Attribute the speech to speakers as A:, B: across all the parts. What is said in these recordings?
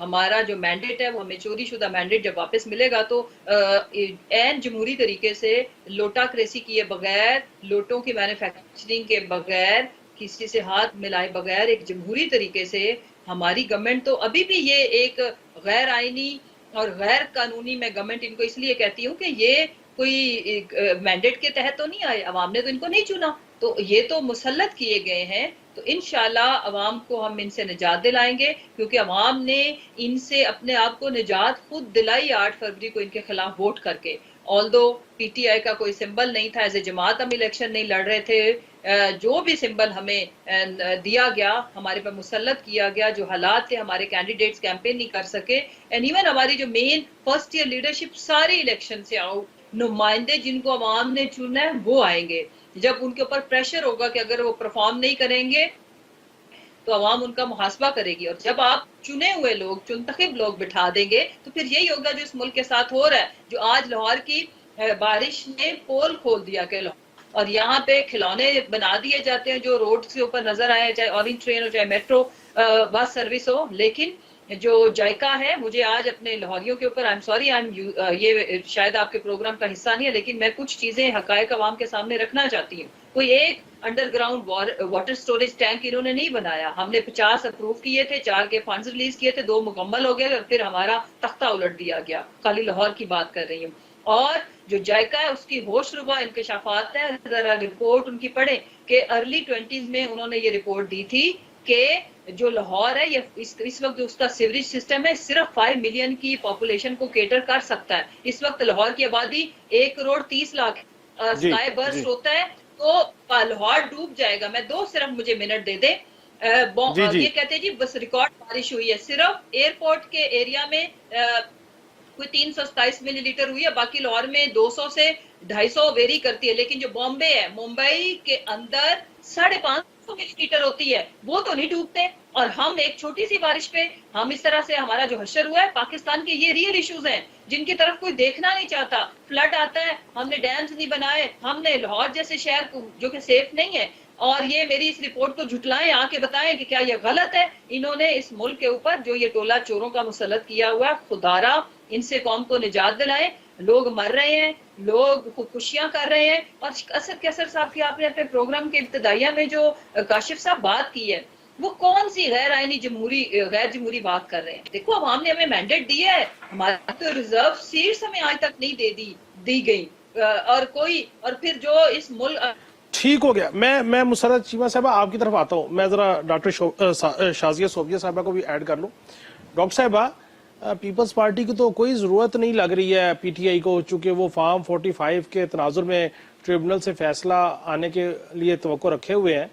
A: ہمارا جو مینڈیٹ ہے وہ ہمیں چوری شدہ مینڈیٹ جب واپس ملے گا تو عین جمہوری طریقے سے لوٹا کریسی کیے بغیر، لوٹوں کی مینوفیکچرنگ کے بغیر، کسی سے ہاتھ ملائے بغیر ایک جمہوری طریقے سے ہماری گورنمنٹ تو ابھی بھی یہ ایک غیر آئینی اور غیر قانونی، میں گورنمنٹ ان کو اس لیے کہتی ہوں کہ یہ کوئی مینڈیٹ کے تحت تو نہیں آئے، عوام نے تو ان کو نہیں چنا، تو یہ تو مسلط کیے گئے ہیں، تو انشاءاللہ عوام کو ہم ان سے نجات دلائیں گے، کیونکہ عوام نے ان سے اپنے آپ کو نجات خود دلائی 8 فروری کو ان کے خلاف ووٹ کر کے، آلدو پی ٹی آئی کا کوئی سمبل نہیں تھا، ایز اے جماعت ہم الیکشن نہیں لڑ رہے تھے، جو بھی سمبل ہمیں دیا گیا، ہمارے پر مسلط کیا گیا، جو حالات تھے ہمارے کینڈیڈیٹس کیمپین نہیں کر سکے، اینڈ ایون ہماری جو مین فرسٹ ایئر لیڈرشپ ساری الیکشن سے آؤٹ، نمائندے جن کو عوام نے چنا ہے وہ آئیں گے، جب ان کے اوپر پریشر ہوگا کہ اگر وہ پرفارم نہیں کریں گے تو عوام ان کا محاسبہ کرے گی، اور جب آپ چنے ہوئے لوگ، منتخب لوگ بٹھا دیں گے تو پھر یہی ہوگا جو اس ملک کے ساتھ ہو رہا ہے، جو آج لاہور کی بارش نے پول کھول دیا کہ اور یہاں پہ کھلونے بنا دیے جاتے ہیں جو روڈ کے اوپر نظر آئے، چاہے اورنج ٹرین ہو چاہے میٹرو بس سروس ہو، لیکن جو جائکا ہے، مجھے آج اپنے لاہوریوں کے اوپر یہ شاید آپ کے پروگرام کا حصہ نہیں ہے، لیکن میں کچھ چیزیں حقائق عوام کے سامنے رکھنا چاہتی ہوں۔ کوئی ایک under ground water storage tank انہوں نے نہیں بنایا، ہم نے 50 اپروو کیے تھے، 4 کے فنڈز ریلیز کیے تھے، 2 مکمل ہو گئے اور پھر ہمارا تختہ الٹ دیا گیا، خالی لاہور کی بات کر رہی ہوں۔ اور جو جائکا ہے اس کی ہوش ربا انکشافات ہیں، ذرا رپورٹ ان کی پڑھیں کہ ارلی 20s میں انہوں نے یہ رپورٹ دی تھی کہ جو لاہور ہے یہ اس وقت جو اس کا سیوریج سسٹم ہے صرف 5 ملین کی پاپولیشن کو کیٹر کر سکتا ہے، اس وقت لاہور کی آبادی 1.30 کروڑ،
B: جی
A: سکائی برسٹ
B: جی
A: ہوتا ہے تو لاہور ڈوب جائے گا۔ میں 2 صرف مجھے منٹ دے دیں،
B: جی جی
A: یہ کہتے ہیں جی بس ریکارڈ بارش ہوئی ہے، صرف ایئرپورٹ کے ایریا میں کوئی 327 ملی لیٹر ہوئی ہے، باقی لاہور میں 200 سے 250 ویری کرتی ہے، لیکن جو بامبے ہے، ممبئی کے اندر 550 ملی لیٹر ہوتی ہے، وہ تو نہیں ڈوبتے، اور ہم ایک چھوٹی سی بارش پہ ہم اس طرح سے ہمارا جو حشر ہوا ہے، پاکستان کے یہ ریئل ایشوز ہیں جن کی طرف کوئی دیکھنا نہیں چاہتا۔ فلڈ آتا ہے، ہم نے ڈیمز نہیں بنائے، ہم نے لاہور جیسے شہر کو جو کہ سیف نہیں ہے، اور یہ میری اس رپورٹ کو جھٹلائیں، آ کے بتائیں کہ کیا یہ غلط ہے۔ انہوں نے اس ملک کے اوپر جو یہ ٹولہ چوروں کا مسلط کیا ہوا ہے، خدارا ان سے قوم کو نجات دلائیں، لوگ مر رہے ہیں، لوگ خودکشیاں کر رہے ہیں، اور اسد کیسر صاحب کی آپ نے اپنے پروگرام کے ابتدائیہ میں جو کاشف صاحب بات کی ہے، وہ کون سی غیر آئینی غیر جمہوری بات کر رہے ہیں؟ دیکھو عوام نے ہمیں مینڈیٹ دیا ہے، ہمارا تو ریزرو سیٹس ہمیں آج تک نہیں دی گئی، اور پھر جو اس ملک
B: ٹھیک ہو گیا۔ میں مسرت چیمہ صاحبہ آپ کی طرف آتا ہوں، میں ذرا ڈاکٹر شازیہ صوفیہ صاحبہ کو بھی ایڈ کر لوں۔ ڈاکٹر صاحبہ، پیپلز پارٹی کی تو کوئی ضرورت نہیں لگ رہی ہے پی ٹی آئی کو، چونکہ وہ فارم 45 کے تناظر میں ٹریبونل سے فیصلہ آنے کے لیے توقع رکھے ہوئے ہیں،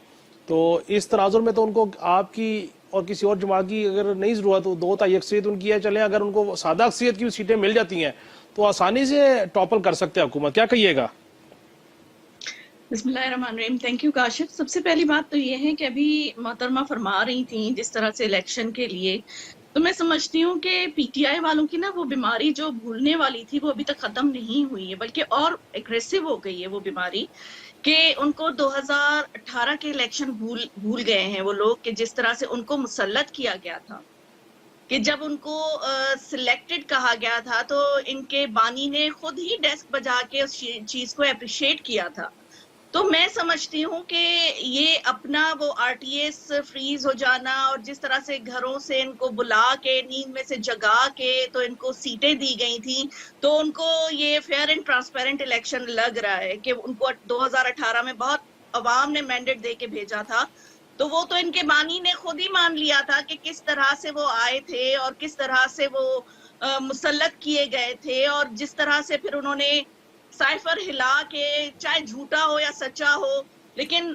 B: تو اس تناظر میں تو ان کو آپ کی اور کسی اور جماعت کی اگر نہیں ضرورت، 2 اکثریت ان کی ہے، چلیں اگر ان کو سادہ اکثریت کی سیٹیں مل جاتی ہیں تو آسانی سے ٹاپل کر سکتے ہیں حکومت، کیا کہیے گا؟
C: بسم اللہ الرحمن الرحیم۔ Thank you Kashif. سب سے پہلی بات تو یہ ہے کہ ابھی محترمہ فرما رہی تھیں جس طرح سے الیکشن کے لیے، تو میں سمجھتی ہوں کہ پی ٹی آئی والوں کی نا وہ بیماری جو بھولنے والی تھی وہ ابھی تک ختم نہیں ہوئی ہے، بلکہ اور اگریسو ہو گئی ہے وہ بیماری، کہ ان کو 2018 کے الیکشن بھول گئے ہیں وہ لوگ، کہ جس طرح سے ان کو مسلط کیا گیا تھا، کہ جب ان کو سلیکٹڈ کہا گیا تھا تو ان کے بانی نے خود ہی ڈیسک بجا کے اس چیز کو اپریشیٹ کیا تھا۔ تو میں سمجھتی ہوں کہ یہ اپنا وہ آر ٹی ایس فریز ہو جانا، اور جس طرح سے گھروں سے ان کو بلا کے نیند میں سے جگا کے تو ان کو سیٹیں دی گئی تھیں، تو ان کو یہ فیئر اینڈ ٹرانسپیرنٹ الیکشن لگ رہا ہے کہ ان کو 2018 میں بہت عوام نے مینڈیٹ دے کے بھیجا تھا، تو وہ تو ان کے بانی نے خود ہی مان لیا تھا کہ کس طرح سے وہ آئے تھے اور کس طرح سے وہ مسلط کیے گئے تھے، اور جس طرح سے پھر انہوں نے سائفر ہلا کے، چاہے جھوٹا ہو یا سچا ہو، لیکن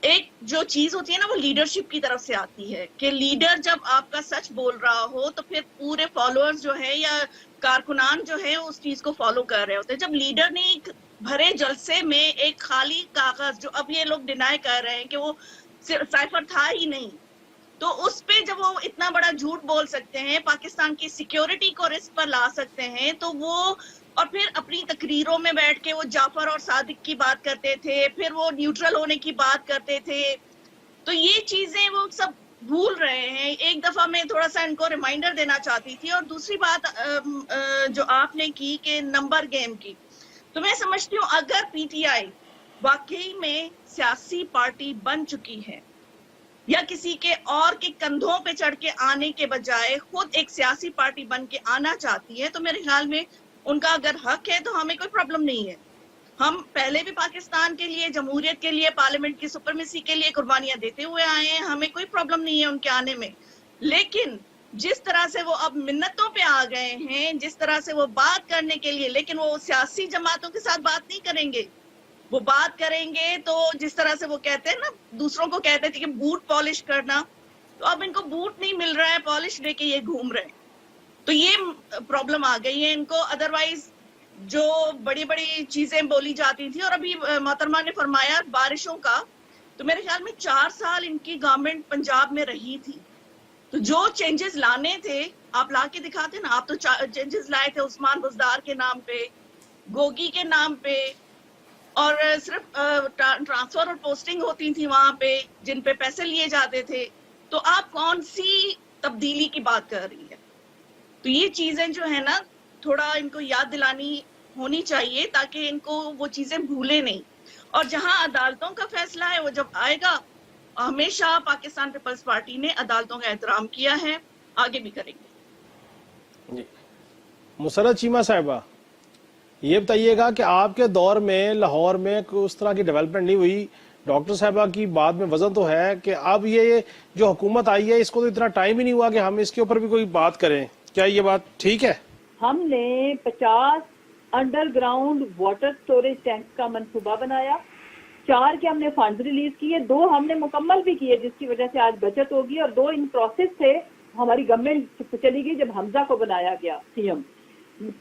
C: ایک جو چیز ہوتی ہے نا وہ لیڈرشپ کی طرف سے آتی ہے، کہ لیڈر جب آپ کا سچ بول رہا ہو تو پھر پورے فالوورز جو ہے یا کارکنان جو ہے اس چیز کو فالو کر رہے ہوتے ہیں۔ جب لیڈر نے ایک بھرے جلسے میں ایک خالی کاغذ، جو اب یہ لوگ ڈینائی کر رہے ہیں کہ وہ سائفر تھا ہی نہیں، تو اس پہ جب وہ اتنا بڑا جھوٹ بول سکتے ہیں، پاکستان کی سیکیورٹی کو رسک پر لا سکتے ہیں، تو وہ اور پھر اپنی تقریروں میں بیٹھ کے وہ جعفر اور صادق کی بات کرتے تھے، پھر وہ نیوٹرل ہونے کی بات کرتے تھے، تو یہ چیزیں وہ سب بھول رہے ہیں. ایک دفعہ میں تھوڑا سا ان کو ریمائنڈر دینا چاہتی تھی. اور دوسری بات جو آپ نے کی کہ نمبر گیم کی, تو میں سمجھتی ہوں اگر پی ٹی آئی واقعی میں سیاسی پارٹی بن چکی ہے یا کسی کے اور کے کندھوں پہ چڑھ کے آنے کے بجائے خود ایک سیاسی پارٹی بن کے آنا چاہتی ہے, تو میرے خیال میں ان کا اگر حق ہے تو ہمیں کوئی پرابلم نہیں ہے. ہم پہلے بھی پاکستان کے لیے, جمہوریت کے لیے, پارلیمنٹ کی سپرمیسی کے لیے قربانیاں دیتے ہوئے آئے ہیں, ہمیں کوئی پرابلم نہیں ہے ان کے آنے میں. لیکن جس طرح سے وہ اب منتوں پہ آ گئے ہیں, جس طرح سے وہ بات کرنے کے لیے, لیکن وہ سیاسی جماعتوں کے ساتھ بات نہیں کریں گے. وہ بات کریں گے تو جس طرح سے وہ کہتے ہیں نا, دوسروں کو کہتے تھے کہ بوٹ پالش کرنا, تو اب ان کو بوٹ نہیں مل رہا ہے, پالش لے کے یہ گھوم رہے ہیں. تو یہ پرابلم آ گئی ہے ان کو. ادروائز جو بڑی بڑی چیزیں بولی جاتی تھی, اور ابھی محترمہ نے فرمایا بارشوں کا, تو میرے خیال میں 4 سال ان کی گورنمنٹ پنجاب میں رہی تھی, تو جو چینجز لانے تھے آپ لا کے دکھاتے نا. آپ تو چینجز لائے تھے عثمان بزدار کے نام پہ, گوگی کے نام پہ, اور صرف ٹرانسفر اور پوسٹنگ ہوتی تھی وہاں پہ جن پہ پیسے لیے جاتے تھے. تو آپ کون سی تبدیلی کی بات کر رہی ہے؟ تو یہ چیزیں جو ہے نا تھوڑا ان کو یاد دلانی ہونی چاہیے تاکہ ان کو وہ چیزیں بھولے نہیں. اور جہاں عدالتوں کا فیصلہ ہے وہ جب آئے گا, ہمیشہ پاکستان پیپلز پارٹی نے عدالتوں کا احترام کیا ہے, آگے بھی کریں گے.
B: جی مسرت چیمہ صاحبہ, یہ بتائیے گا کہ آپ کے دور میں لاہور میں اس طرح کی ڈیولپمنٹ نہیں ہوئی. ڈاکٹر صاحبہ کی بات میں وزن تو ہے کہ اب یہ جو حکومت آئی ہے اس کو تو اتنا ٹائم ہی نہیں ہوا کہ ہم اس کے اوپر بھی کوئی بات کریں. کیا یہ بات ٹھیک ہے؟
D: ہم نے 50 under ground water storage tank کا منصوبہ بنایا, 4 کے ہم نے فنڈز ریلیز کیے, 2 ہم نے مکمل بھی کیے جس کی وجہ سے آج بچت ہوگی, اور 2 ان پروسیس تھے. ہماری گورنمنٹ چلی گئی جب حمزہ کو بنایا گیا سی ایم,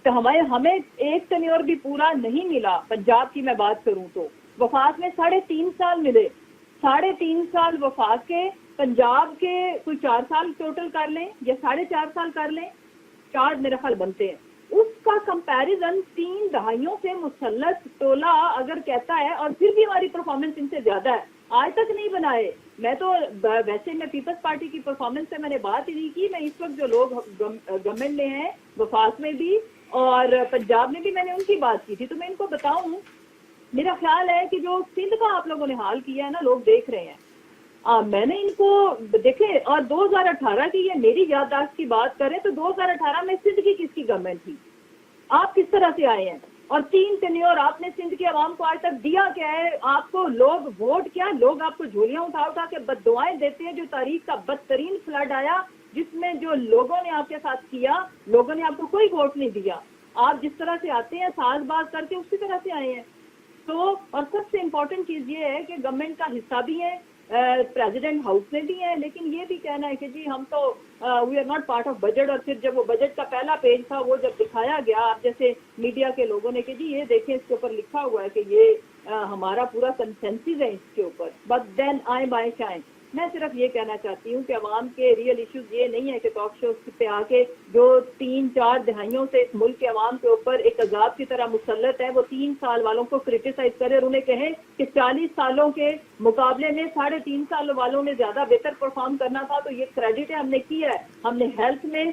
D: تو ہمیں ایک ٹینیور بھی پورا نہیں ملا. پنجاب کی میں بات کروں تو وفاق میں 3.5 سال ملے, 3.5 سال وفاق کے, پنجاب کے کوئی 4 سال ٹوٹل کر لیں یا 4.5 سال کر لیں, 4 میرے خیال بنتے ہیں. اس کا کمپیریزن 3 دہائیوں سے مسلط ٹولہ اگر کہتا ہے, اور پھر بھی ہماری پرفارمنس ان سے زیادہ ہے, آج تک نہیں بنائے. میں تو ویسے میں پیپلز پارٹی کی پرفارمنس سے میں نے بات ہی نہیں کی. میں اس وقت جو لوگ گورنمنٹ میں ہیں, وفاق میں بھی اور پنجاب میں بھی, میں نے ان کی بات کی تھی. تو میں ان کو بتاؤں, میرا خیال ہے کہ جو سندھ کا آپ لوگوں نے حال کیا ہے نا, لوگ دیکھ رہے ہیں. میں نے ان کو دیکھے, اور 2018 کی یہ میری یادداشت کی بات کریں تو 2018 میں سندھ کی کس کی گورنمنٹ تھی, آپ کس طرح سے آئے ہیں, اور 3 ٹینیور آپ نے سندھ کی عوام کو آج تک دیا کیا ہے؟ آپ کو لوگ ووٹ کیا, لوگ آپ کو جھولیاں اٹھا اٹھا کے بد دعائیں دیتے ہیں. جو تاریخ کا بدترین فلڈ آیا جس میں جو لوگوں نے آپ کے ساتھ کیا, لوگوں نے آپ کو کوئی ووٹ نہیں دیا. آپ جس طرح سے آتے ہیں ساز باز کر کے اسی طرح سے آئے ہیں. تو اور سب سے امپورٹنٹ چیز یہ ہے کہ گورنمنٹ کا حصہ بھی ہے, پریزیڈنٹ ہاؤس میں بھی ہے, لیکن یہ بھی کہنا ہے کہ جی ہم تو we are not part of budget. اور پھر جب وہ بجٹ کا پہلا پیج تھا وہ جب دکھایا گیا آپ جیسے میڈیا کے لوگوں نے کہ جی یہ دیکھیں اس کے اوپر لکھا ہوا ہے کہ یہ ہمارا پورا کنسنسس ہے اس کے اوپر, بٹ دین آئیں بائیں شائیں. میں صرف یہ کہنا چاہتی ہوں کہ عوام کے ریئل ایشوز یہ نہیں ہے کہ ٹاک شوز پہ آ کے جو 3-4 دہائیوں سے اس ملک کے عوام کے اوپر ایک عذاب کی طرح مسلط ہے, وہ 3 سال والوں کو کرٹیسائز کرے اور انہیں کہیں کہ 40 سالوں کے مقابلے میں 3.5 سال والوں نے زیادہ بہتر پرفارم کرنا تھا. تو یہ کریڈٹ ہے ہم نے کیا ہے. ہم نے ہیلتھ میں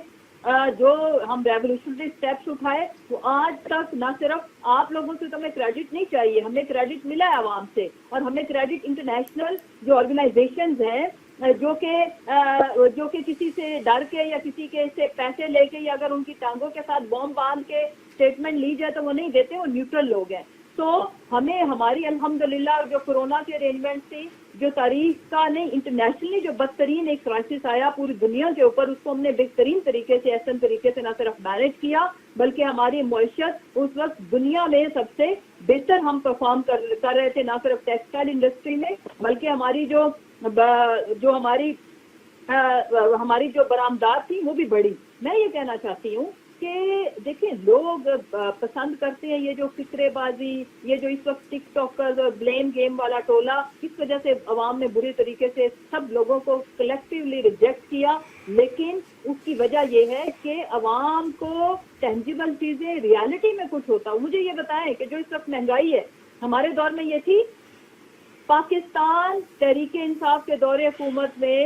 D: جو ہم ریولیوشنری سٹیپس اٹھائے وہ آج تک, نہ صرف آپ لوگوں سے تو ہمیں کریڈٹ نہیں چاہیے, ہمیں کریڈٹ ملا ہے عوام سے, اور ہمیں کریڈٹ انٹرنیشنل جو آرگنائزیشنز ہیں جو کہ کسی سے ڈر کے یا کسی کے سے پیسے لے کے یا اگر ان کی ٹانگوں کے ساتھ بوم باندھ کے اسٹیٹمنٹ لی جائے تو وہ نہیں دیتے, وہ نیوٹرل لوگ ہیں. تو ہمیں ہماری الحمدللہ جو کورونا کی ارینجمنٹ تھی, جو تاریخ کا نہیں انٹرنیشنلی جو بدترین ایک کرائسس آیا پوری دنیا کے اوپر, اس کو ہم نے بہترین طریقے سے احسن طریقے سے نہ صرف مینیج کیا بلکہ ہماری معیشت اس وقت دنیا میں سب سے بہتر ہم پرفارم کر رہے تھے, نہ صرف ٹیکسٹائل انڈسٹری میں بلکہ ہماری جو ہماری جو برآمدات تھی وہ بھی بڑی. میں یہ کہنا چاہتی ہوں کہ دیکھیں لوگ پسند کرتے ہیں یہ جو فکرے بازی, یہ جو اس وقت ٹک ٹاکرز اور بلیم گیم والا ٹولہ, اس وجہ سے عوام نے بری طریقے سے سب لوگوں کو کلیکٹیولی ریجیکٹ کیا. لیکن اس کی وجہ یہ ہے کہ عوام کو ٹینجیبل چیزیں ریالٹی میں کچھ ہوتا. مجھے یہ بتائیں کہ جو اس وقت مہنگائی ہے, ہمارے دور میں یہ تھی, پاکستان تحریک انصاف کے دور حکومت میں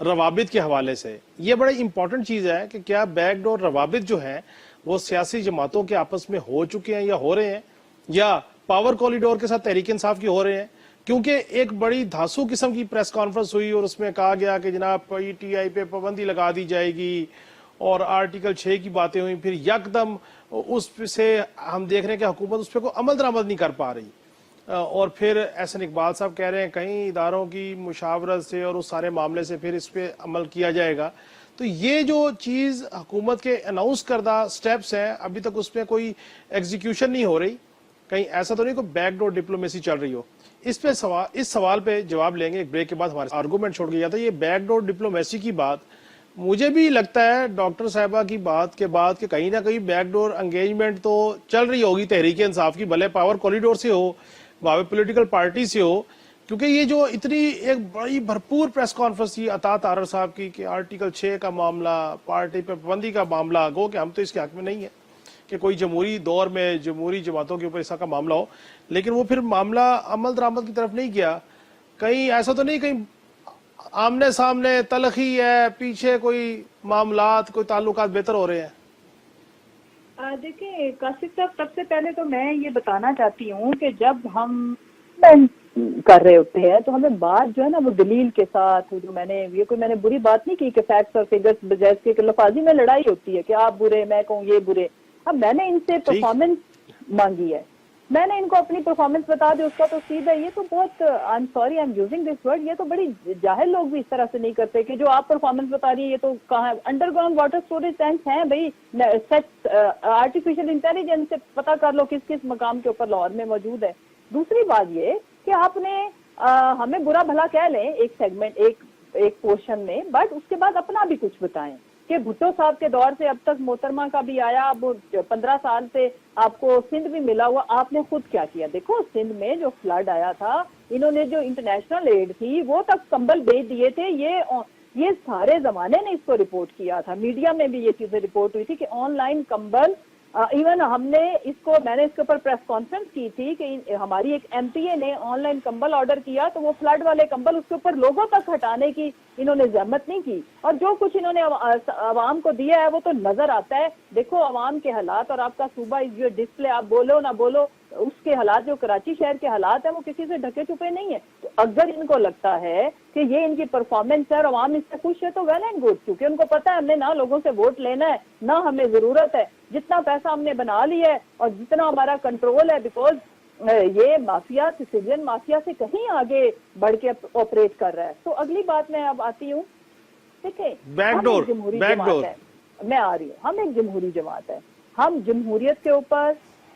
B: روابط کے حوالے سے یہ بڑی امپورٹنٹ چیز ہے کہ کیا بیک ڈور روابط جو ہیں وہ سیاسی جماعتوں کے آپس میں ہو چکے ہیں یا ہو رہے ہیں, یا پاور کوریڈور کے ساتھ تحریک انصاف کی ہو رہے ہیں. کیونکہ ایک بڑی دھاسو قسم کی پریس کانفرنس ہوئی اور اس میں کہا گیا کہ جناب پی ٹی آئی پہ پابندی لگا دی جائے گی, اور آرٹیکل 6 کی باتیں ہوئیں, پھر یکدم اس سے ہم دیکھ رہے ہیں کہ حکومت اس پہ کوئی عمل درآمد نہیں کر پا رہی, اور پھر احسن اقبال صاحب کہہ رہے ہیں کئی اداروں کی مشاورت سے اور اس سارے معاملے سے پھر اس پہ عمل کیا جائے گا. تو یہ جو چیز حکومت کے اناؤنس کردہ سٹیپس ہیں ابھی تک اس پہ کوئی ایگزیکیوشن نہیں ہو رہی, کہیں ایسا تو نہیں کوئی بیک ڈور ڈپلومیسی چل رہی ہو. اس سوال پہ جواب لیں گے ایک بریک کے بعد. ہمارے آرگومنٹ چھوڑ گیا تھا یہ بیک ڈور ڈپلومیسی کی بات. مجھے بھی لگتا ہے ڈاکٹر صاحبہ کی بات کے بعد کہ کہیں نہ کہیں بیک ڈور انگیجمنٹ تو چل رہی ہوگی تحریک انصاف کی, بھلے پاور کوریڈور سے ہو, بھاوے پولیٹیکل پارٹی سے ہو. کیونکہ یہ جو اتنی ایک بڑی بھرپور پریس کانفرنس تھی عطا طارر صاحب کی کہ آرٹیکل 6 کا معاملہ, پارٹی پہ پابندی کا معاملہ, گو کہ ہم تو اس کے حق میں نہیں ہیں کہ کوئی جمہوری دور میں جمہوری جماعتوں کے اوپر ایسا کا معاملہ ہو, لیکن وہ پھر معاملہ عمل درآمد کی طرف نہیں گیا. کہیں ایسا تو نہیں کہیں آمنے سامنے تلخی ہے, پیچھے کوئی معاملات کوئی تعلقات بہتر ہو رہے ہیں؟
D: دیکھیں کاشف صاحب, سب سے پہلے تو میں یہ بتانا چاہتی ہوں کہ جب ہم کر رہے ہوتے ہیں تو ہمیں بات جو ہے نا وہ دلیل کے ساتھ, جو میں نے بری بات نہیں کی کہ فیکٹس اور فگرز بجائے اس کے لفاظی میں لڑائی ہوتی ہے کہ آپ برے میں کہوں یہ برے. اب میں نے ان سے پرفارمنس مانگی ہے, میں نے ان کو اپنی پرفارمنس بتا دی, اس کا تو سیدھا یہ تو بہت I am sorry I am using this word, یہ تو بڑی جاہل لوگ بھی اس طرح سے نہیں کرتے کہ جو آپ پرفارمنس بتا رہی ہے یہ تو کہاں ہے. Under ground water storage tanks ہیں بھائی, آرٹیفیشل انٹیلیجنس سے پتہ کر لو کس کس مقام کے اوپر لاہور میں موجود ہے. دوسری بات یہ کہ آپ نے ہمیں برا بھلا کہہ لیں ایک سیگمنٹ ایک پورشن میں, بٹ اس کے بعد اپنا بھی کچھ بتائیں کہ بھٹو صاحب کے دور سے اب تک محترمہ کا بھی آیا, اب 15 سال سے آپ کو سندھ بھی ملا ہوا, آپ نے خود کیا کیا. دیکھو سندھ میں جو فلڈ آیا تھا, انہوں نے جو انٹرنیشنل ایڈ تھی وہ تک کمبل بھیج دیے تھے. یہ سارے زمانے نے اس کو رپورٹ کیا تھا, میڈیا میں بھی یہ چیزیں رپورٹ ہوئی تھی کہ آن لائن کمبل, ایون میں نے اس کے اوپر پریس کانفرنس کی تھی کہ ہماری ایک ایم پی اے نے آن لائن کمبل آرڈر کیا تو وہ فلڈ والے کمبل اس کے اوپر لوگوں تک ہٹانے کی انہوں نے زحمت نہیں کی, اور جو کچھ انہوں نے عوام کو دیا ہے وہ تو نظر آتا ہے. دیکھو عوام کے حالات اور آپ کا صوبہ جو ڈسپلے, آپ بولو نہ بولو, اس کے حالات جو کراچی شہر کے حالات ہیں وہ کسی سے ڈھکے چھپے نہیں ہیں. تو اگر ان کو لگتا ہے کہ یہ ان کی پرفارمنس ہے اور عوام اس سے خوش ہے تو ویل اینڈ گڈ, کیونکہ ان کو پتا ہے ہم نے نہ لوگوں سے ووٹ لینا ہے نہ ہمیں ضرورت ہے, جتنا پیسہ ہم نے بنا لیا ہے اور جتنا ہمارا کنٹرول ہے, بیکاز یہ مافیا سیزین مافیا سے کہیں آگے بڑھ کے آپریٹ کر رہا ہے. تو اگلی بات میں اب آتی ہوں, دیکھیں
B: بیک ڈور
D: میں آ رہی ہوں, ہم ایک جمہوری جماعت ہے, ہم جمہوریت کے اوپر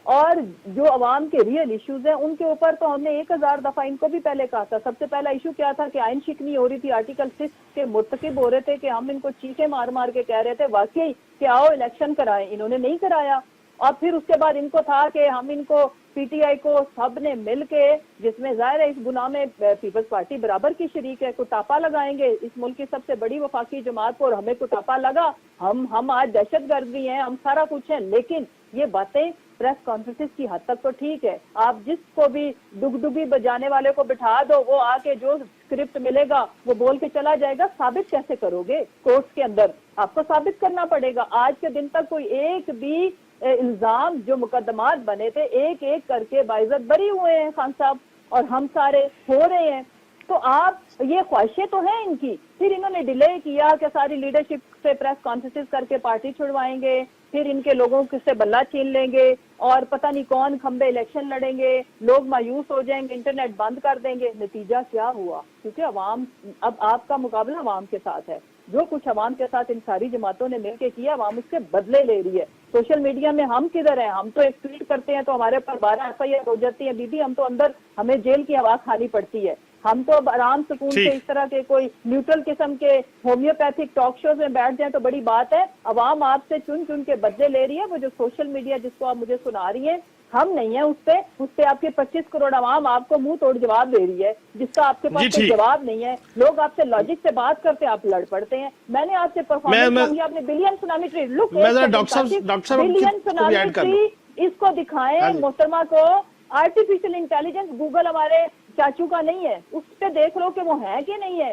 D: اور جو عوام کے ریئل ایشوز ہیں ان کے اوپر تو ہم نے 1000 دفعہ ان کو بھی پہلے کہا تھا. سب سے پہلا ایشو کیا تھا کہ آئین شکنی ہو رہی تھی, آرٹیکل 6 کے مرتکب ہو رہے تھے کہ ہم ان کو چیخیں مار مار کے کہہ رہے تھے واقعی کہ آؤ الیکشن کرائیں, انہوں نے نہیں کرایا. اور پھر اس کے بعد ان کو تھا کہ ہم ان کو پی ٹی آئی کو سب نے مل کے, جس میں ظاہر ہے اس گناہ میں پیپلز پارٹی برابر کی شریک ہے, کٹاپا لگائیں گے اس ملک کی سب سے بڑی وفاقی جماعت کو, اور ہمیں کٹاپا لگا, ہم آج دہشت گرد بھی ہیں, ہم سارا کچھ ہیں. لیکن یہ باتیں پریس کانفرنس کی حد تک تو ٹھیک ہے, آپ جس کو بھی ڈگڈگی بجانے والے کو بٹھا دو, وہ آ کے جو اسکرپٹ ملے گا وہ بول کے چلا جائے گا. ثابت کیسے کرو گے؟ کورٹس کے اندر آپ کو ثابت کرنا پڑے گا. آج کے دن تک کوئی ایک بھی الزام جو مقدمات بنے تھے ایک ایک کر کے باعزت بری ہوئے ہیں خان صاحب, اور ہم سارے ہو رہے ہیں. تو آپ یہ خواہشیں تو ہیں ان کی. پھر انہوں نے ڈیلے کیا کہ ساری لیڈرشپ سے پریس کانفرنس کر کے پارٹی چھڑوائیں گے, پھر ان کے لوگوں سے بلہ چھین لیں گے اور پتہ نہیں کون کھمبے الیکشن لڑیں گے, لوگ مایوس ہو جائیں گے, انٹرنیٹ بند کر دیں گے. نتیجہ کیا ہوا؟ کیونکہ عوام, اب آپ کا مقابلہ عوام کے ساتھ ہے. جو کچھ عوام کے ساتھ ان ساری جماعتوں نے مل کے کیا, عوام اس کے بدلے لے رہی ہے. سوشل میڈیا میں ہم کدھر ہیں؟ ہم تو ایک ٹویٹ کرتے ہیں تو ہمارے پر 12 FIR ہو جاتی ہیں. بی ہم تو اندر ہمیں جیل کی ہوا کھانی پڑتی ہے. ہم تو اب آرام سکون سے اس طرح کے کوئی نیوٹرل قسم کے ہومیوپیتھک ٹاک شوز میں بیٹھ جائیں تو بڑی بات ہے. عوام آپ سے چن چن کے بدلے لے رہی ہے. وہ جو سوشل میڈیا جس کو آپ مجھے سنا رہی ہیں, ہم نہیں ہیں اس پہ آپ کے 25 کروڑ عوام آپ کو منہ توڑ جواب دے رہی ہے جس کا آپ کے پاس کوئی جواب نہیں ہے. لوگ آپ سے لاجک سے بات کرتے ہیں, آپ لڑ پڑتے ہیں. میں نے آپ سے پرفارمنس مانگی, آپ نے بلین سونامیٹری بلین سونامیٹری اس کو دکھائیں محترمہ کو. آرٹیفیشل انٹیلیجنس گوگل ہمارے چاچو کا نہیں ہے, اس پہ دیکھ لو کہ وہ ہے کہ نہیں ہے.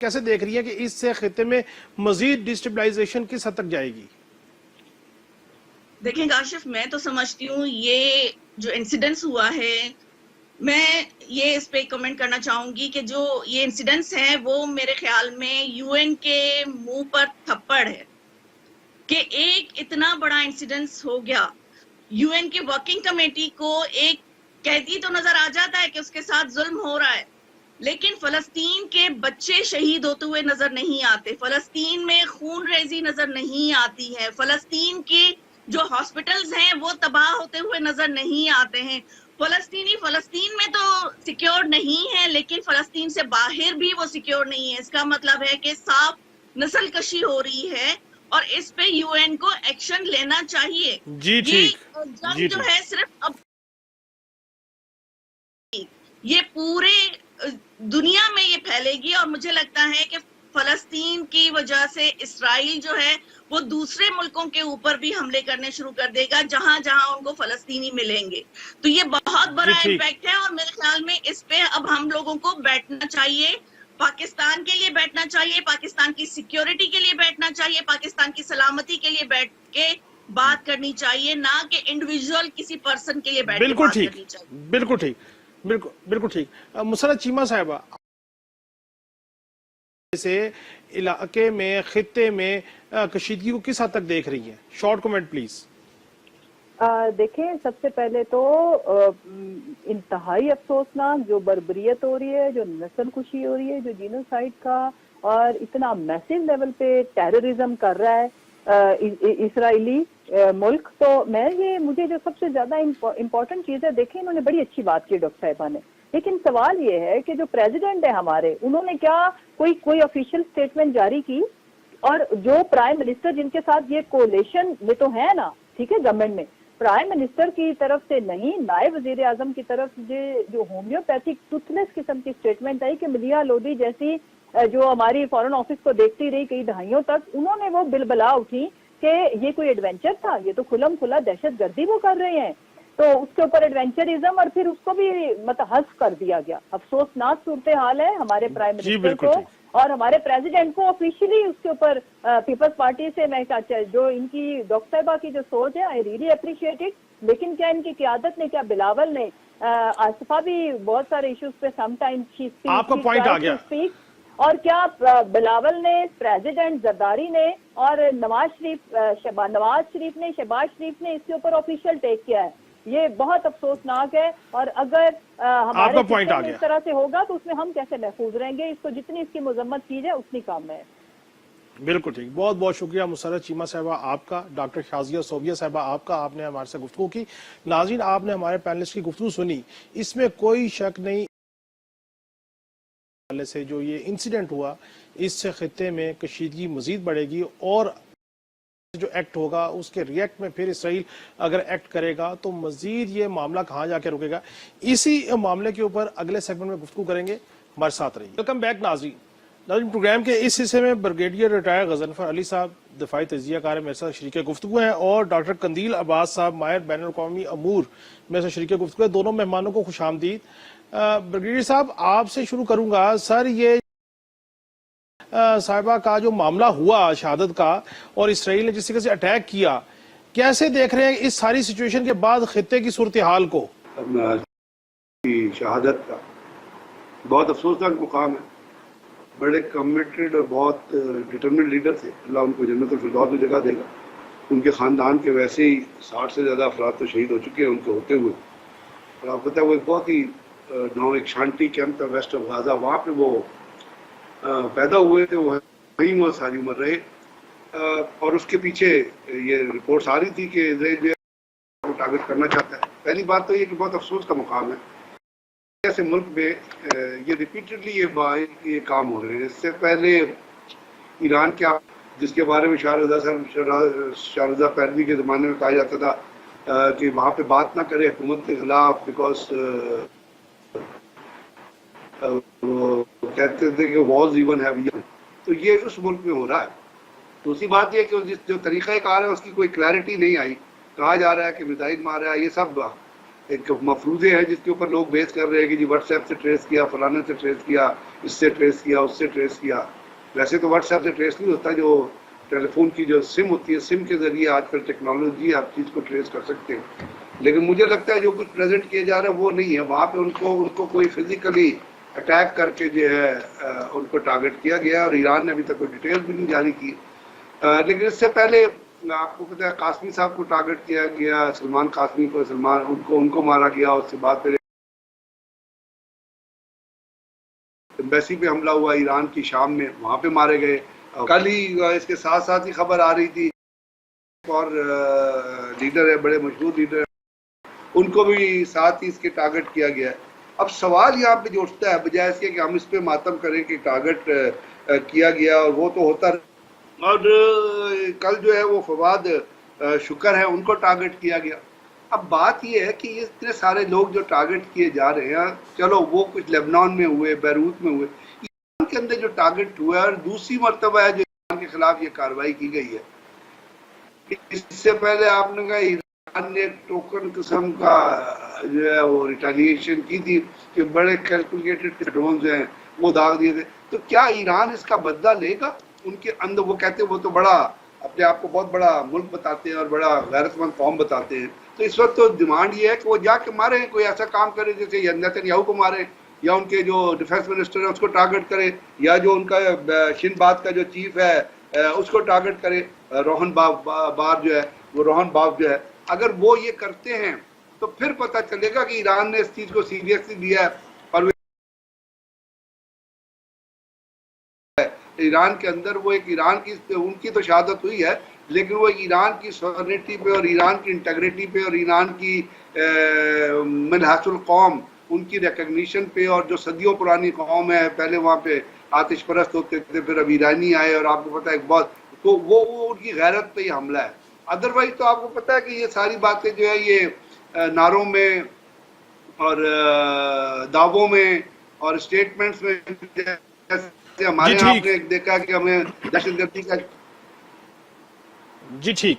B: کیسے دیکھ رہی ہے کہ اس سے خطے میں مزید ڈسٹیبلائزیشن کس حد تک جائے گی؟
C: دیکھیں کاشف، میں تو سمجھتی ہوں یہ جو انسیڈنس ہوا ہے، میں یہ اس پہ کمنٹ کرنا چاہوں گی کہ جو یہ انسیڈنس ہیں وہ میرے خیال میں یو این کے منہ پر تھپڑ ہے کہ ایک اتنا بڑا انسیڈنس ہو گیا. یو این کی ورکنگ کمیٹی کو ایک قیدی تو نظر آ جاتا ہے کہ اس کے ساتھ ظلم ہو رہا ہے، لیکن فلسطین کے بچے شہید ہوتے ہوئے نظر نہیں آتے، فلسطین میں خون ریزی نظر نہیں آتی ہے، فلسطین کی جو ہاسپٹلز ہیں وہ تباہ ہوتے ہوئے نظر نہیں آتے ہیں. فلسطین میں تو سیکیور نہیں ہے، لیکن فلسطین سے باہر بھی وہ سیکیور نہیں ہے. اس کا مطلب ہے کہ صاف نسل کشی ہو رہی ہے اور اس پہ یو این کو ایکشن لینا چاہیے.
B: جی ٹھیک،
C: یہ جنگ
B: جی
C: جو
B: ٹھیک.
C: ہے صرف اب یہ پورے دنیا میں یہ پھیلے گی، اور مجھے لگتا ہے کہ فلسطین کی وجہ سے اسرائیل جو ہے وہ دوسرے ملکوں کے اوپر بھی حملے کرنے شروع کر دے گا جہاں جہاں ان کو فلسطینی ملیں گے. تو یہ بہت بڑا
B: جی ٹھیک.
C: امپیکٹ ہے، اور میرے خیال میں اس پہ اب ہم لوگوں کو بیٹھنا چاہیے، پاکستان کے لیے بیٹھنا چاہیے، پاکستان کی سیکیورٹی کے لیے بیٹھنا چاہیے، پاکستان کی سلامتی کے لیے بیٹھ کے بات کرنی چاہیے، نہ کہ انڈیویجول کسی پرسن کے لیے بیٹھ کے
B: بالکل
C: بات
B: ٹھیک،
C: کرنی چاہیے.
B: بالکل ٹھیک، بالکل ٹھیک. مسرت چیمہ صاحبہ، سے علاقے میں خطے میں کشیدگی کو کس حد تک دیکھ رہی ہیں؟ Short comment please.
D: دیکھیں، سب سے پہلے تو انتہائی افسوسناک جو بربریت ہو رہی ہے، جو نسل کشی ہو رہی ہے، جو جینوسائیڈ کا اور اتنا میسو لیول پہ ٹیررزم کر رہا ہے اسرائیلی ملک. تو مجھے جو سب سے زیادہ امپورٹنٹ چیز ہے، دیکھیں انہوں نے بڑی اچھی بات کی ڈاکٹر صاحبہ نے، لیکن سوال یہ ہے کہ جو پریزیڈنٹ ہے ہمارے، انہوں نے کیا کوئی آفیشیل اسٹیٹمنٹ جاری کی؟ اور جو پرائم منسٹر جن کے ساتھ یہ کولیشن میں تو ہے نا، ٹھیک ہے، گورنمنٹ میں پرائم منسٹر کی طرف سے نہیں، نائب وزیر اعظم کی طرف جو ہومیوپیتھک ٹوتھلیس قسم کی اسٹیٹمنٹ آئی کہ ملیحہ لودھی جیسی جو ہماری فارن آفس کو دیکھتی رہی کئی دہائیوں تک، انہوں نے وہ بلبلا اٹھی کہ یہ کوئی ایڈونچر تھا، یہ تو کھلم کھلا دہشت گردی وہ کر رہے ہیں. تو اس کے اوپر ایڈونچرزم، اور پھر اس کو بھی حذف کر دیا گیا. افسوسناک صورتحال ہے ہمارے پرائم منسٹر کو اور ہمارے پریزیڈنٹ کو آفیشلی اس کے اوپر پیپلز پارٹی سے میں جو ان کی ڈاکٹر صاحبہ کی جو سوچ ہے، آئی ریئلی اپریشیٹ اٹ. لیکن کیا ان کی قیادت نے، کیا بلاول نے، آصفہ بھی بہت سارے ایشوز پہ سم ٹائم
B: آپ کا پوائنٹ آ گیا،
D: اور کیا بلاول نے، پریزیڈنٹ زرداری نے اور نواز شریف نے، شہباز شریف نے اس کے اوپر آفیشیل ٹیک کیا ہے؟ یہ بہت افسوسناک ہے. اور اگر ہمارے اس طرح سے ہوگا تو اس میں ہم کیسے محفوظ رہیں گے؟ اس کو جتنی اس کی مذمت کی جائے اتنی کم ہے.
B: بالکل ٹھیک. بہت بہت شکریہ مسرت چیمہ صاحبہ آپ کا، ڈاکٹر شازیہ صوبیہ صاحبہ آپ کا، آپ نے ہمارے سے گفتگو کی. ناظرین، آپ نے ہمارے پینلسٹ کی گفتگو سنی، اس میں کوئی شک نہیں سے جو یہ انسیڈنٹ ہوا اس سے خطے میں کشیدگی مزید بڑھے گی، اور جو ایکٹ ہوگا اس کے ریئیکٹ میں پھر اسرائیل اگر ایکٹ کرے گا تو مزید یہ معاملہ کہاں جا کے رکے گا. اسی معاملے کے اوپر اگلے سیگمنٹ میں گفتگو کریں گے، ہمارے ساتھ رہیے. ویلکم بیک ناظرین، پروگرام کے اس حصے میں بریگیڈیئر ریٹائر غضنفر علی صاحب دفاعی تجزیہ کار میرے ساتھ شریک گفتگو ہیں، اور ڈاکٹر قندیل عباس صاحب ماہر بین الاقوامی امور میرے ساتھ شریک گفتگو ہے. دونوں مہمانوں کو خوش آمدید. بریگیڈیئر صاحب آپ سے شروع کروں گا. سر، یہ صاحبہ کا جو معاملہ ہوا شہادت کا اور اسرائیل نے جس طرح سے اٹیک کیا، کیسے دیکھ رہے ہیں اس ساری سچویشن کے بعد خطے کی صورتحال کو؟
E: شہادت کا بہت افسوسناک مقام ہے. بڑے کمیٹڈ اور بہت ڈٹرمنڈ لیڈر تھے، اللہ ان کو جنت الفردوس میں جگہ دے گا. ان کے خاندان کے ویسے ہی 60 سے زیادہ افراد تو شہید ہو چکے ہیں ان کے ہوتے ہوئے. اور آپ پتہ ہے وہ ایک بہت ہی ایک شانتی کیمپ تھا ویسٹ آف غازہ، وہاں پہ وہ پیدا ہوئے تھے، وہیں وہ ساری عمر رہے. اور اس کے پیچھے یہ رپورٹس آ رہی تھی کہ اسرائیل کو ٹارگٹ کرنا چاہتا ہے. پہلی بات تو یہ کہ بہت افسوس کا مقام ہے ایسے ملک میں یہ ریپیٹڈلی یہ کام ہو رہے ہیں. اس سے پہلے ایران کیا، جس کے بارے میں شاہرزہ پہلوی کے زمانے میں کہا جاتا تھا کہ وہاں پہ بات نہ کرے حکومت کے خلاف، بیکاز وہ کہتے تھے کہ وارز ایون ہیو. تو یہ اس ملک میں ہو رہا ہے. دوسری بات یہ کہ جو طریقہ کار ہے اس کی کوئی کلیئرٹی نہیں آئی. کہا جا رہا ہے کہ میزائل مار رہا ہے، یہ سب ایک مفروضے ہیں جس کے اوپر لوگ بیس کر رہے ہیں کہ جی واٹس ایپ سے ٹریس کیا، فلانے سے ٹریس کیا، اس سے ٹریس کیا، اس سے ٹریس کیا. ویسے تو واٹس ایپ سے ٹریس نہیں ہوتا، جو ٹیلی فون کی جو سم ہوتی ہے، سم کے ذریعے آج کل ٹیکنالوجی آپ چیز کو ٹریس کر سکتے ہیں. لیکن مجھے لگتا ہے جو کچھ پریزنٹ کیا جا رہا ہے وہ نہیں ہے. وہاں پہ ان کو کوئی فزیکلی اٹیک کر کے جو ہے ان کو ٹارگٹ کیا گیا، اور ایران نے ابھی تک کوئی ڈیٹیل بھی نہیں جاری کی. لیکن اس سے پہلے آپ کو پتہ ہے قاسمی صاحب کو ٹارگٹ کیا گیا، سلمان قاسمی کو، ان کو مارا گیا. اس کے بعد پھر ایمبیسی پہ حملہ ہوا ایران کی شام میں، وہاں پہ مارے گئے. کل ہی اس کے ساتھ ساتھ ہی خبر آ رہی تھی اور لیڈر ہے، بڑے مشہور لیڈر ہیں، ان کو بھی ساتھ ہی اس کے ٹارگٹ کیا گیا ہے. اب سوال یہاں پہ جو اٹھتا ہے، بجائے اس کے کہ ہم اس پہ ماتم کریں کہ ٹارگٹ کیا گیا اور وہ تو ہوتا رہا، اور کل جو ہے وہ فواد شکر ہے، ان کو ٹارگٹ کیا گیا. اب بات یہ ہے کہ اتنے سارے لوگ جو ٹارگٹ کیے جا رہے ہیں، چلو وہ کچھ لبنان میں ہوئے، بیروت میں ہوئے، ایران کے اندر جو ٹارگٹ ہوا ہے، اور دوسری مرتبہ ہے جو ایران کے خلاف یہ کارروائی کی گئی ہے. اس سے پہلے آپ نے کہا ایران نے ایک ٹوکن قسم کا جو ہے وہ ریٹیلیشن کی تھی کہ بڑے کیلکولیٹڈ ڈرونز ہیں وہ داغ دیے تھے. تو کیا ایران اس کا بدلہ لے گا؟ ان کے اندر وہ کہتے ہیں وہ تو بڑا اپنے آپ کو بہت بڑا ملک بتاتے ہیں اور بڑا غیرت مند قوم بتاتے ہیں. تو اس وقت تو ڈیمانڈ یہ ہے کہ وہ جا کے مارے، کوئی ایسا کام کرے جیسے نیتن یاہو کو مارے، یا ان کے جو ڈیفنس منسٹر ہے اس کو ٹارگٹ کرے، یا جو ان کا شن بات کا جو چیف ہے اس کو ٹارگٹ کرے، روہن باب جو ہے، وہ روہن باب جو ہے. اگر وہ یہ کرتے ہیں تو پھر پتہ چلے گا کہ ایران نے اس چیز کو سیریسلی لیا ہے. اور ایران کے اندر وہ ایک ایران کی ان کی تو شہادت ہوئی ہے، لیکن وہ ایران کی سوورنٹی پہ اور ایران کی انٹیگریٹی پہ اور ایران کی منحاص القوم ان کی ریکگنیشن پہ، اور جو صدیوں پرانی قوم ہے، پہلے وہاں پہ آتش پرست ہوتے تھے، پھر اب ایرانی آئے، اور آپ کو پتہ ہے ایک بہت تو وہ ان کی غیرت پہ یہ حملہ ہے. ادروائز تو آپ کو پتہ ہے کہ یہ ساری باتیں جو ہے یہ نعروں میں اور دعووں میں اور اسٹیٹمنٹس میں، جیسے ہمارے یہاں آپ نے دیکھا کہ ہمیں دہشت گردی کا.
B: جی ٹھیک.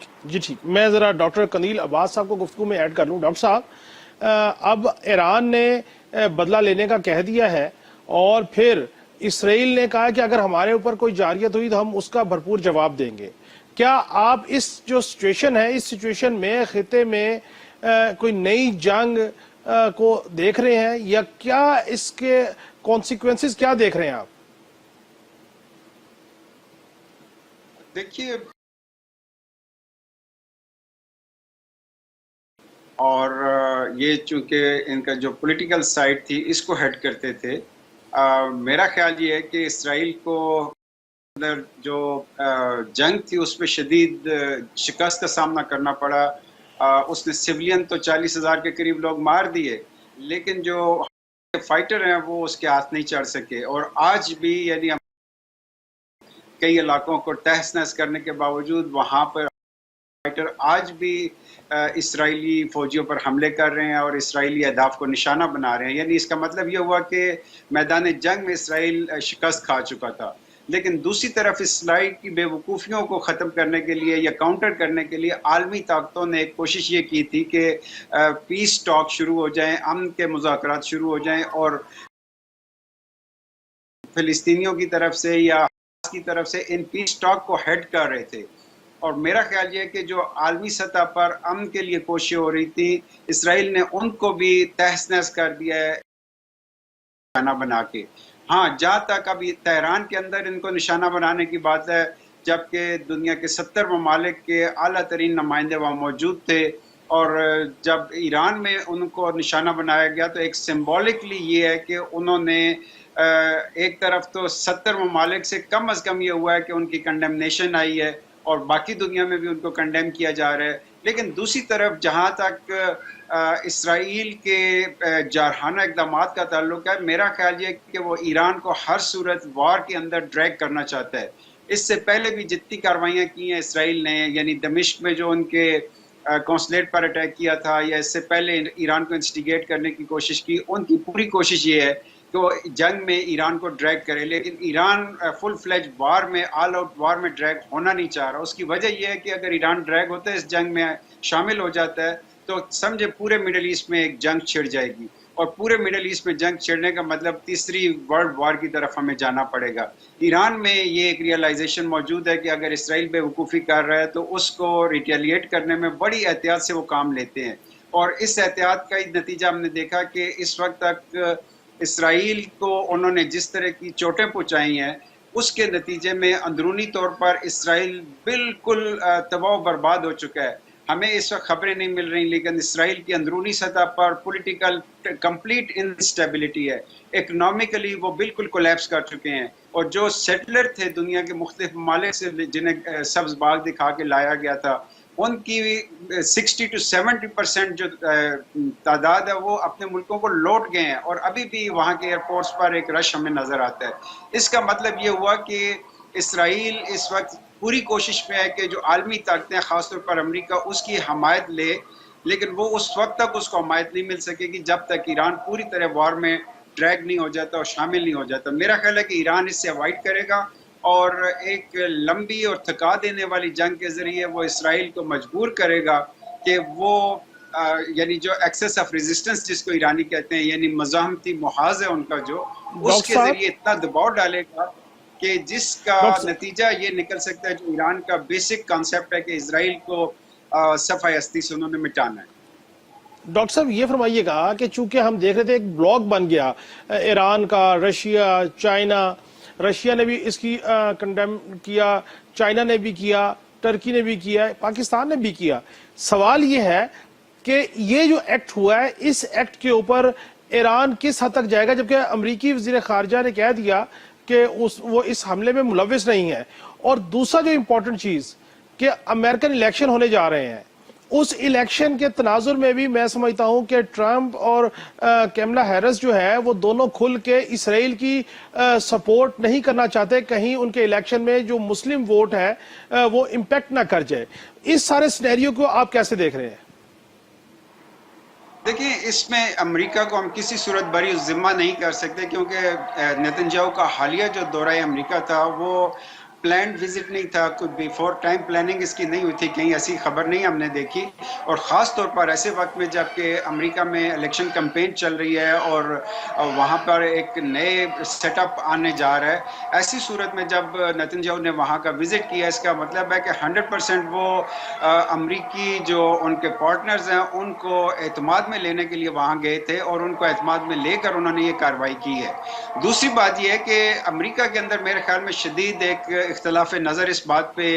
B: میں ذرا ڈاکٹر قندیل عباس صاحب کو گفتگو میں ایڈ کر لوں. ڈاکٹر صاحب، اب ایران نے بدلہ لینے کا کہہ دیا ہے، اور پھر اسرائیل نے کہا کہ اگر ہمارے اوپر کوئی جارحیت ہوئی تو ہم اس کا بھرپور جواب دیں گے. کیا آپ اس جو سچویشن ہے، اس سچویشن میں خطے میں کوئی نئی جنگ کو دیکھ رہے ہیں، یا کیا اس کے کانسیکوینسز کیا دیکھ رہے ہیں آپ؟
F: دیکھیے، اور یہ چونکہ ان کا جو پولیٹیکل سائڈ تھی اس کو ہیڈ کرتے تھے، میرا خیال یہ ہے کہ اسرائیل کو اندر جو جنگ تھی اس میں شدید شکست کا سامنا کرنا پڑا. اس نے سویلین تو 40,000 کے قریب لوگ مار دیے، لیکن جو فائٹر ہیں وہ اس کے ہاتھ نہیں چڑھ سکے. اور آج بھی یعنی کئی علاقوں کو تہس نہس کرنے کے باوجود وہاں پر فائٹر آج بھی اسرائیلی فوجیوں پر حملے کر رہے ہیں اور اسرائیلی اہداف کو نشانہ بنا رہے ہیں. یعنی اس کا مطلب یہ ہوا کہ میدان جنگ میں اسرائیل شکست کھا چکا تھا. لیکن دوسری طرف اسرائیل کی بے وقوفیوں کو ختم کرنے کے لیے یا کاؤنٹر کرنے کے لیے عالمی طاقتوں نے ایک کوشش یہ کی تھی کہ پیس ٹاک شروع ہو جائیں، امن کے مذاکرات شروع ہو جائیں، اور فلسطینیوں کی طرف سے یا حماس کی طرف سے ان پیس ٹاک کو ہیڈ کر رہے تھے. اور میرا خیال یہ ہے کہ جو عالمی سطح پر امن کے لیے کوششیں ہو رہی تھی، اسرائیل نے ان کو بھی تہس نہس کر دیا ہے نشانہ بنا کے. ہاں، جہاں تک ابھی تہران کے اندر ان کو نشانہ بنانے کی بات ہے، جبکہ دنیا کے 70 ممالک کے اعلیٰ ترین نمائندے وہاں موجود تھے، اور جب ایران میں ان کو نشانہ بنایا گیا تو ایک سمبولکلی یہ ہے کہ انہوں نے ایک طرف تو 70 ممالک سے کم از کم یہ ہوا ہے کہ ان کی کنڈیمنیشن آئی ہے، اور باقی دنیا میں بھی ان کو کنڈیم کیا جا رہا ہے. لیکن دوسری طرف جہاں تک اسرائیل کے جارحانہ اقدامات کا تعلق ہے، میرا خیال یہ کہ وہ ایران کو ہر صورت وار کے اندر ڈریگ کرنا چاہتا ہے. اس سے پہلے بھی جتنی کاروائیاں کی ہیں اسرائیل نے، یعنی دمشق میں جو ان کے کونسلیٹ پر اٹیک کیا تھا، یا اس سے پہلے ایران کو انسٹیگیٹ کرنے کی کوشش کی، ان کی پوری کوشش یہ ہے کہ وہ جنگ میں ایران کو ڈریگ کرے. لیکن ایران فل فلیج وار میں، آل آؤٹ وار میں ڈریگ ہونا نہیں چاہ رہا. اس کی وجہ یہ ہے کہ اگر ایران ڈریگ ہوتا ہے، اس جنگ میں شامل ہو جاتا ہے، تو سمجھے پورے مڈل ایسٹ میں ایک جنگ چھڑ جائے گی، اور پورے مڈل ایسٹ میں جنگ چھڑنے کا مطلب تیسری ورلڈ وار کی طرف ہمیں جانا پڑے گا۔ ایران میں یہ ایک ریئلائزیشن موجود ہے کہ اگر اسرائیل بے وقوفی کر رہا ہے تو اس کو ریٹیلیٹ کرنے میں بڑی احتیاط سے وہ کام لیتے ہیں، اور اس احتیاط کا ہی نتیجہ ہم نے دیکھا کہ اس وقت تک اسرائیل کو انہوں نے جس طرح کی چوٹیں پہنچائی ہیں، اس کے نتیجے میں اندرونی طور پر اسرائیل بالکل تباہ و برباد ہو چکا ہے۔ ہمیں اس وقت خبریں نہیں مل رہی، لیکن اسرائیل کی اندرونی سطح پر پولیٹیکل کمپلیٹ انسٹیبلٹی ہے، اکنامکلی وہ بالکل کولیپس کر چکے ہیں، اور جو سیٹلر تھے دنیا کے مختلف ممالک سے جنہیں سبز باغ دکھا کے لایا گیا تھا، ان کی 60 to 70% جو تعداد ہے وہ اپنے ملکوں کو لوٹ گئے ہیں، اور ابھی بھی وہاں کے ایئرپورٹس پر ایک رش ہمیں نظر آتا ہے۔ اس کا مطلب یہ ہوا کہ اسرائیل اس وقت پوری کوشش میں ہے کہ جو عالمی طاقتیں خاص طور پر امریکہ اس کی حمایت لے، لیکن وہ اس وقت تک اس کو حمایت نہیں مل سکے گی جب تک ایران پوری طرح وار میں ڈریگ نہیں ہو جاتا اور شامل نہیں ہو جاتا۔ میرا خیال ہے کہ ایران اس سے اوائڈ کرے گا، اور ایک لمبی اور تھکا دینے والی جنگ کے ذریعے وہ اسرائیل کو مجبور کرے گا کہ وہ یعنی جو ایکسس آف ریزسٹنس جس کو ایرانی کہتے ہیں، یعنی مزاحمتی محاذ ہے ان کا جو، اس کے ذریعے اتنا دباؤ ڈالے گا کہ جس کا نتیجہ یہ نکل سکتا ہے جو ایران کا بیسک کانسیپٹ ہے کہ اسرائیل کو صفحہ ہستی سے انہوں نے مٹانا ہے۔
B: ڈاکٹر صاحب یہ فرمائیے گا کہ چونکہ ہم دیکھ رہے تھے ایک بلاک بن گیا ایران کا، رشیا، چائنا، رشیا نے بھی اس کی کنڈیم کیا، چائنا نے بھی کیا، ٹرکی نے بھی کیا، پاکستان نے بھی کیا۔ سوال یہ ہے کہ یہ جو ایکٹ ہوا ہے، اس ایکٹ کے اوپر ایران کس حد تک جائے گا، جبکہ امریکی وزیر خارجہ نے کہہ دیا کہ وہ اس حملے میں ملوث نہیں ہے۔ اور دوسرا جو امپورٹنٹ چیز کہ امریکن الیکشن ہونے جا رہے ہیں، اس الیکشن کے تناظر میں بھی میں سمجھتا ہوں کہ ٹرمپ اور کیملا ہیرس جو ہے وہ دونوں کھل کے اسرائیل کی سپورٹ نہیں کرنا چاہتے، کہیں ان کے الیکشن میں جو مسلم ووٹ ہے وہ امپیکٹ نہ کر جائے۔ اس سارے سینیریو کو آپ کیسے دیکھ رہے ہیں؟
F: دیکھیں، اس میں امریکہ کو ہم کسی صورت بری ذمہ نہیں کر سکتے، کیونکہ نیتنیاہو کا حالیہ جو دورہ امریکہ تھا وہ پلانڈ وزٹ نہیں تھا، کوئی بیفور ٹائم پلاننگ اس کی نہیں ہوئی تھی، کہیں ایسی خبر نہیں ہم نے دیکھی، اور خاص طور پر ایسے وقت میں جب کہ امریکہ میں الیکشن کمپین چل رہی ہے اور وہاں پر ایک نئے سیٹ اپ آنے جا رہا ہے۔ ایسی صورت میں جب نیتنیاہو نے وہاں کا وزٹ کیا، اس کا مطلب ہے کہ 100% وہ امریکی جو ان کے پارٹنرز ہیں ان کو اعتماد میں لینے کے لیے وہاں گئے تھے، اور ان کو اعتماد میں لے کر انہوں نے یہ کارروائی کی ہے۔ دوسری بات یہ ہے کہ امریکہ کے اندر میرے خیال میں شدید ایک اختلاف نظر اس بات پہ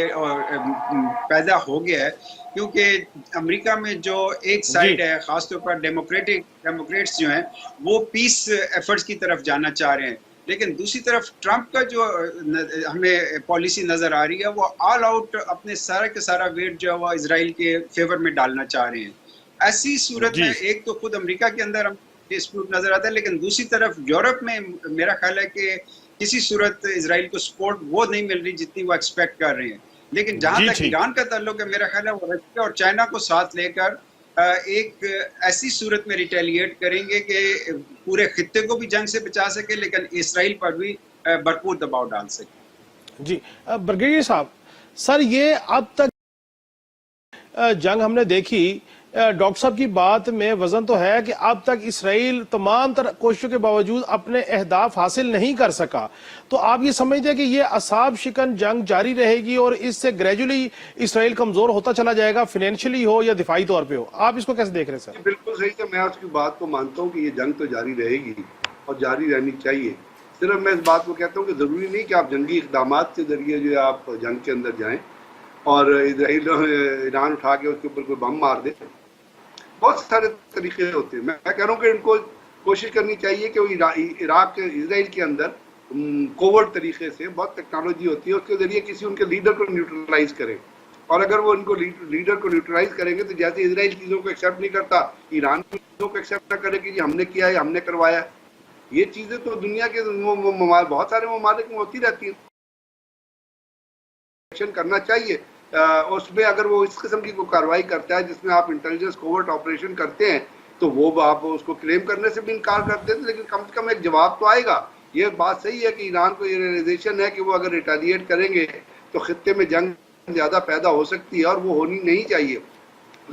F: پیدا ہو گیا ہے، کیونکہ امریکہ میں جو ایک سائڈ ہے، خاص طور پر ڈیموکریٹس جو ہیں وہ پیس ایفرٹس کی طرف جانا چاہ رہے ہیں، لیکن دوسری طرف ٹرمپ کا جو ہمیں پالیسی نظر آ رہی ہے وہ آل آؤٹ اپنے سارا کے سارا ویٹ جو ہے وہ اسرائیل کے فیور میں ڈالنا چاہ رہے ہیں۔ ایسی صورت میں ایک تو خود امریکہ کے اندر ڈسپیوٹ نظر آتا ہے، لیکن دوسری طرف یورپ میں میرا خیال ہے کہ کسی صورت اسرائیل کو سپورٹ وہ نہیں مل رہی جتنی وہ ایکسپیکٹ کر رہے ہیں۔ لیکن جہاں تک ایران کا تعلق ہے، میرا خیال ہے وہ رشیا اور چائنا کو ساتھ لے کر ایک ایسی صورت میں ریٹیلیٹ کریں گے کہ پورے خطے کو بھی جنگ سے بچا سکے، لیکن اسرائیل پر بھی بھرپور دباؤ ڈال سکے۔
B: جی برگیڈیئر صاحب، سر یہ اب تک جنگ ہم نے دیکھی، ڈاکٹر صاحب کی بات میں وزن تو ہے کہ اب تک اسرائیل تمام تر کوششوں کے باوجود اپنے اہداف حاصل نہیں کر سکا، تو آپ یہ سمجھتے ہیں کہ یہ اعصاب شکن جنگ جاری رہے گی اور اس سے گریجولی اسرائیل کمزور ہوتا چلا جائے گا، فائنینشلی ہو یا دفاعی طور پہ ہو؟ آپ اس کو کیسے دیکھ رہے ہیں سر؟
E: بالکل صحیح ہے، میں اس کی بات کو مانتا ہوں کہ یہ جنگ تو جاری رہے گی اور جاری رہنی چاہیے۔ صرف میں اس بات کو کہتا ہوں کہ ضروری نہیں کہ آپ جنگی اقدامات کے ذریعے جو ہے آپ جنگ کے اندر جائیں اور اسرائیل ایران اٹھا کے اس کے اوپر کوئی بم مار دے۔ بہت سارے طریقے ہوتے ہیں۔ میں کہہ رہا ہوں کہ ان کو کوشش کرنی چاہیے کہ وہ عراق کے اسرائیل کے اندر کوورٹ طریقے سے، بہت ٹیکنالوجی ہوتی ہے، اس کے ذریعے کسی ان کے لیڈر کو نیوٹرلائز کریں، اور اگر وہ ان کو لیڈر کو نیوٹرلائز کریں گے تو جیسے اسرائیل چیزوں کو ایکسیپٹ نہیں کرتا، ایران چیزوں کو ایکسیپٹ نہ کرے کہ ہم نے کیا ہے، ہم نے کروایا۔ یہ چیزیں تو دنیا کے بہت سارے ممالک میں ہوتی رہتی ہیں۔ ایکشن کرنا چاہیے، اس میں اگر وہ اس قسم کی کوئی کارروائی کرتا ہے جس میں آپ انٹیلیجنس کوورٹ آپریشن کرتے ہیں تو وہ آپ اس کو کلیم کرنے سے بھی انکار کرتے ہیں، لیکن کم سے کم ایک جواب تو آئے گا۔ یہ بات صحیح ہے کہ ایران کو یہ ریئلائزیشن ہے کہ وہ اگر ریٹیلیٹ کریں گے تو خطے میں جنگ زیادہ پیدا ہو سکتی ہے اور وہ ہونی نہیں چاہیے،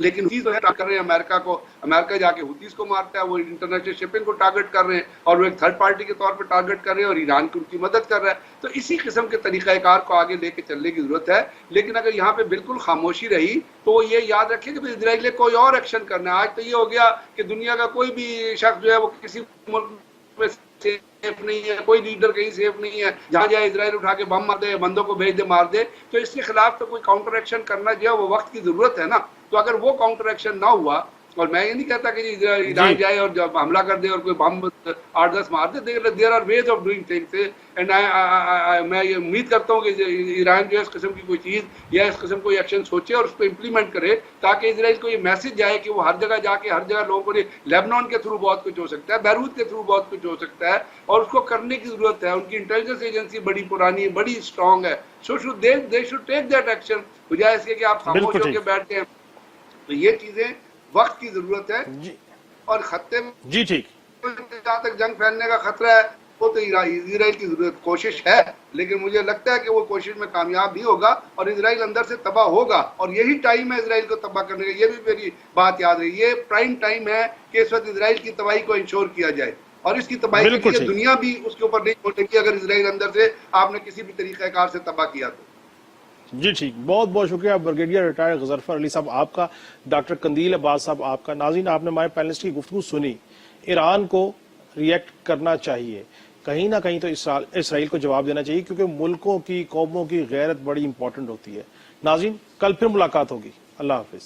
E: لیکن حوثیز جو ہے ٹارگٹ کر رہے ہیں امریکہ کو، امریکہ جا کے حوثیز کو مارتا ہے، وہ انٹرنیشنل شپنگ کو ٹارگٹ کر رہے ہیں اور وہ ایک تھرڈ پارٹی کے طور پہ ٹارگٹ کر رہے ہیں اور ایران کی ان کی مدد کر رہا ہے. تو اسی قسم کے طریقہ کار کو آگے لے کے چلنے کی ضرورت ہے. لیکن اگر یہاں پہ بالکل خاموشی رہی تو وہ یہ یاد رکھے کہ اسرائیل نے کوئی اور ایکشن کرنا ہے. آج تو یہ ہو گیا کہ دنیا کا کوئی بھی شخص جو ہے وہ کسی ملک میں سیف نہیں ہے، کوئی لیڈر کہیں سیف نہیں ہے، جہاں جائے اسرائیل اٹھا کے بم مار دے، بندوں کو بھیج دے، مار دے. تو اس کے خلاف تو کوئی کاؤنٹر ایکشن کرنا جو ہے وہ وقت کی ضرورت ہے نا. تو اگر وہ کاؤنٹر ایکشن نہ ہوا، اور میں یہ نہیں کہتا کہ ایران جائے اور جب حملہ کر دے اور کوئی بم 8-10 مار دے، there are ways of doing things. And میں یہ امید کرتا ہوں کہ ایران جو ہے اس قسم کی کوئی چیز یا اس قسم کوئی ایکشن سوچے اور اس کو امپلیمنٹ کرے، تاکہ اسرائیل کو یہ میسج جائے کہ وہ ہر جگہ جا کے ہر جگہ لوگوں کو، لیبنان کے تھرو بہت کچھ ہو سکتا ہے، بیروت کے تھرو بہت کچھ ہو سکتا ہے اور اس کو کرنے کی ضرورت ہے. ان کی انٹیلیجنس ایجنسی بڑی پرانی ہے، بڑی اسٹرانگ ہے. They should take that action, بجائے اس کے کہ آپ خاموش ہو کے بیٹھ گئے. تو یہ چیزیں وقت کی ضرورت ہے. اور خطے میں
B: جی ٹھیک،
E: جہاں تک جنگ پھیلنے کا خطرہ ہے وہ تو اسرائیل کی ضرورت کوشش ہے، لیکن مجھے لگتا ہے کہ وہ کوشش میں کامیاب بھی ہوگا اور اسرائیل اندر سے تباہ ہوگا. اور یہی ٹائم ہے اسرائیل کو تباہ کرنے کا. یہ بھی میری بات یاد رہی، یہ پرائم ٹائم ہے کہ اس وقت اسرائیل کی تباہی کو انشور کیا جائے. اور اس کی تباہی کے لیے دنیا بھی اس کے اوپر نہیں چھوڑے گی اگر اسرائیل اندر سے آپ نے کسی بھی طریقہ کار سے تباہ کیا تو.
B: جی ٹھیک، بہت بہت شکریہ بریگیڈیئر ریٹائر غضنفر علی صاحب آپ کا، ڈاکٹر قندیل عباس صاحب آپ کا. ناظرین، آپ نے ہمارے پینلسٹ کی گفتگو سنی. ایران کو ریئیکٹ کرنا چاہیے، کہیں نہ کہیں تو اسرائیل کو جواب دینا چاہیے، کیونکہ ملکوں کی، قوموں کی غیرت بڑی امپورٹنٹ ہوتی ہے. ناظرین، کل پھر ملاقات ہوگی. اللہ حافظ.